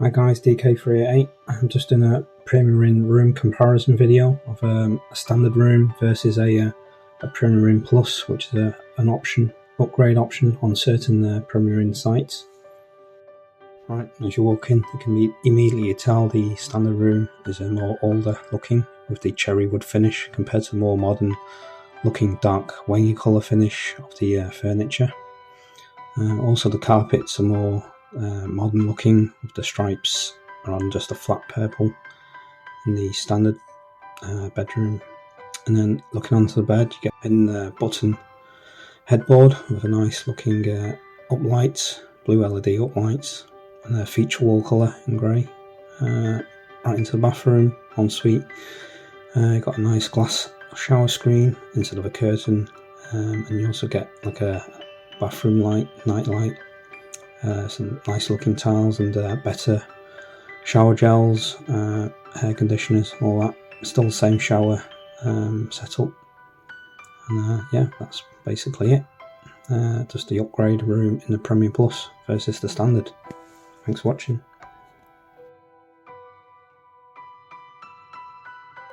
Hi guys, DK388. I'm just doing a Premier In room comparison video of a standard room versus a Premier In Plus, which is an upgrade option on certain Premier In sites. Right, as you walk in, you can immediately tell the standard room is a more older looking with the cherry wood finish compared to the more modern looking dark wangy colour finish of the furniture. Also the carpets are more modern looking with the stripes on just a flat purple in the standard bedroom. And then looking onto the bed, you get in the button headboard with a nice looking uplights, blue LED uplights, and a feature wall colour in grey. Right into the bathroom ensuite, got a nice glass shower screen instead of a curtain, and you also get like a bathroom light, night light, some nice looking tiles and better shower gels, air conditioners, all that. Still the same shower setup, and yeah, that's basically it. Just the upgrade room in the Premier Plus versus the standard. Thanks for watching.